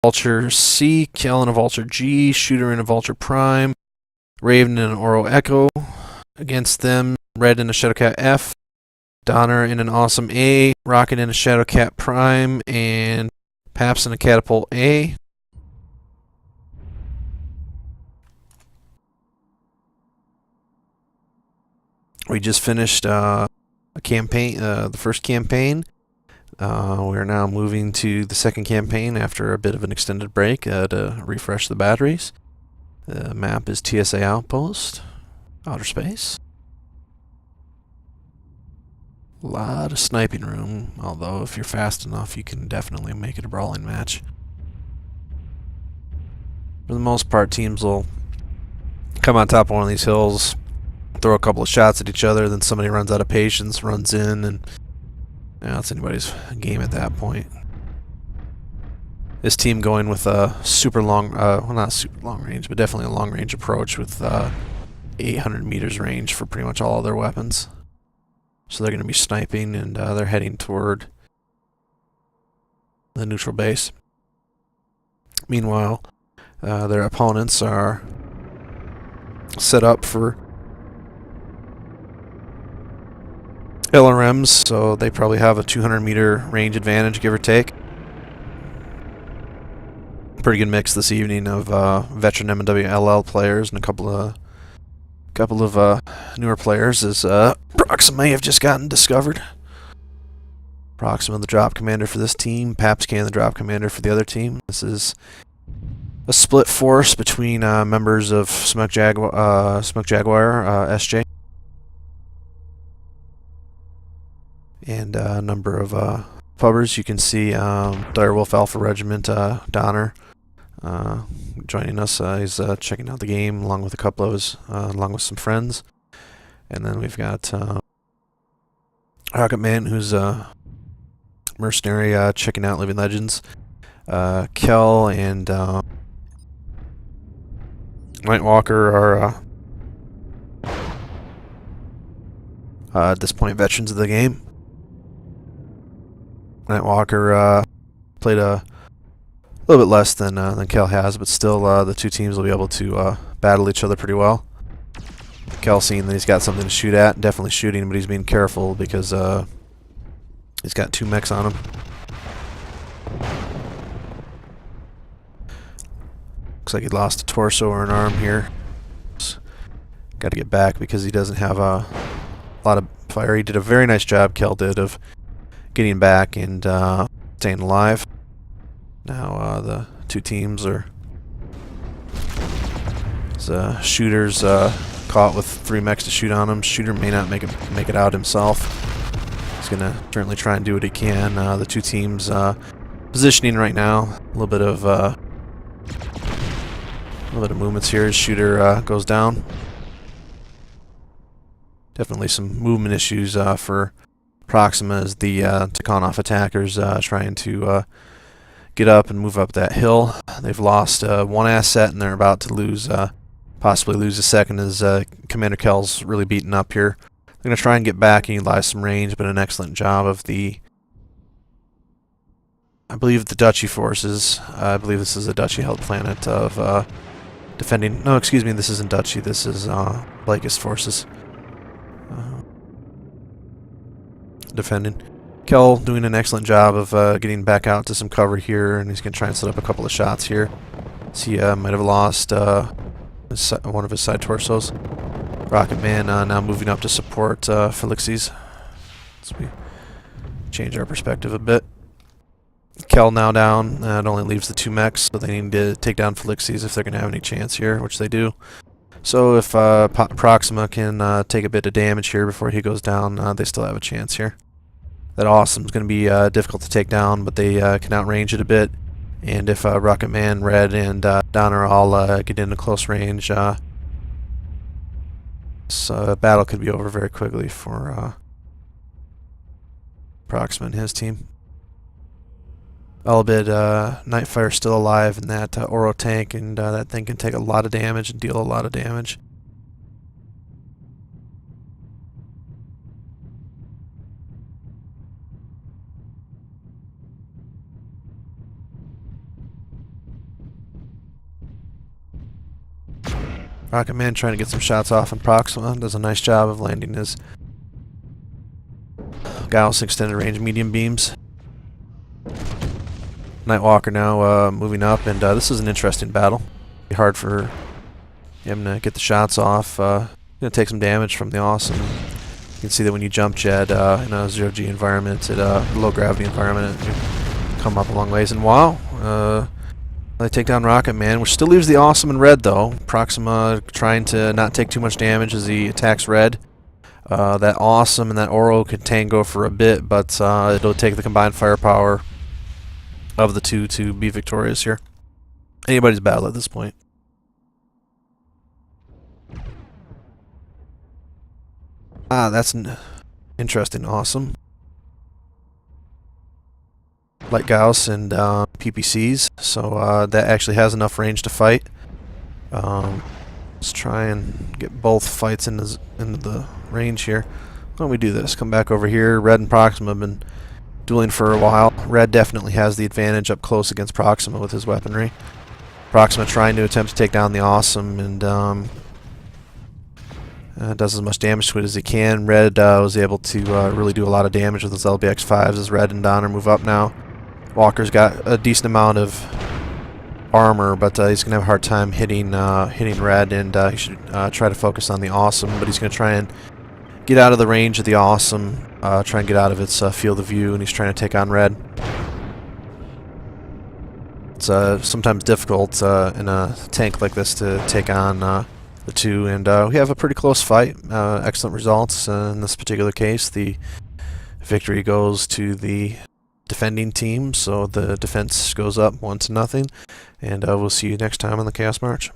Vulture C, Kill in a Vulture G, Shooter in a Vulture Prime, Raven in an Oro Echo. Against them, Red in a Shadowcat F, Donner in an Awesome A, Rocket in a Shadowcat Prime, and Paps in a Catapult A. We just finished a campaign, the first campaign. We're now moving to the second campaign after a bit of an extended break to refresh the batteries. The map is TSA Outpost, outer space. A lot of sniping room, although if you're fast enough, you can definitely make it a brawling match. For the most part, teams will come on top of one of these hills, throw a couple of shots at each other, then somebody runs out of patience, runs in, and it's anybody's game at that point. This team going with a super long, well, not super long range, but definitely a long range approach with 800 meters range for pretty much all of their weapons. So they're going to be sniping, and they're heading toward the neutral base. Meanwhile, their opponents are set up for LRMs, so they probably have a 200 meter range advantage, give or take. Pretty good mix this evening of veteran MWLL players and a couple of newer players, as Proxima have just gotten discovered. Proxima, the drop commander for this team, Papscan, the drop commander for the other team. This is a split force between members of Smoke Jaguar, SJ, and a number of pubbers. You can see Direwolf Alpha Regiment Donner joining us. He's checking out the game along with a couple of his, along with some friends. And then we've got Rocket Man, who's a mercenary checking out Living Legends. Kel and Nightwalker are at this point veterans of the game. Nightwalker played a little bit less than Kel has, but still the two teams will be able to battle each other pretty well. Kel seeing that he's got something to shoot at, definitely shooting, but he's being careful because he's got 2 mechs on him. Looks like he lost a torso or an arm here. Got to get back because he doesn't have a lot of fire. He did a very nice job, Kel did, of getting back and staying alive. Now the two teams are Shooter's caught with 3 mechs to shoot on him. Shooter may not make it out himself. He's gonna certainly try and do what he can. The two teams positioning right now. A little bit of movements here as Shooter goes down. Definitely some movement issues for Proxima as the Tikonov attackers trying to get up and move up that hill. They've lost 1 asset and they're about to lose, possibly lose a second as Commander Kel's really beaten up here. They're going to try and get back and utilize some range, but an excellent job of the, I believe, the Duchy forces. I believe this is a Duchy-held planet of defending. No, excuse me, this isn't Duchy. This is Blakist forces defending. Kel doing an excellent job of getting back out to some cover here, and he's going to try and set up a couple of shots here. So he might have lost one of his side torsos. Rocket Man now moving up to support Felixes. As we change our perspective a bit. Kel now down. It only leaves the 2 mechs, so they need to take down Felixes if they're going to have any chance here, which they do. So if Proxima can take a bit of damage here before he goes down, they still have a chance here. That Awesome is going to be difficult to take down, but they can outrange it a bit. And if Rocket Man, Red, and Donner all get into close range, this battle could be over very quickly for Proxima and his team. Albeit Nightfire's still alive in that Oro tank, and that thing can take a lot of damage and deal a lot of damage. Rocket Man trying to get some shots off in Proxima. Does a nice job of landing his Gauss extended range medium beams. Nightwalker now moving up, and this is an interesting battle. Be hard for him to get the shots off. Gonna take some damage from the Awesome. You can see that when you jump jet in a 0G environment, low gravity environment, you come up a long ways. And wow, they take down Rocket Man, which still leaves the Awesome in red though. Proxima trying to not take too much damage as he attacks red. That Awesome and that Oro could tango for a bit, but it'll take the combined firepower of the two to be victorious here. Anybody's battle at this point. That's an interesting Awesome. Light Gauss and PPCs, so that actually has enough range to fight. Let's try and get both fights into the range here. Why don't we do this? Come back over here. Red and Proxima have been dueling for a while. Red definitely has the advantage up close against Proxima with his weaponry. Proxima trying to attempt to take down the Awesome and does as much damage to it as he can. Red was able to really do a lot of damage with his LBX-5s as Red and Donner move up now. Walker's got a decent amount of armor, but he's going to have a hard time hitting Red, and he should try to focus on the Awesome, but he's going to try and get out of the range of the Awesome, try and get out of its field of view, and he's trying to take on Red. It's sometimes difficult in a tank like this to take on the two, and we have a pretty close fight. Excellent results in this particular case. The victory goes to the defending team, so the defense goes up 1-0, and we'll see you next time on the Chaos March.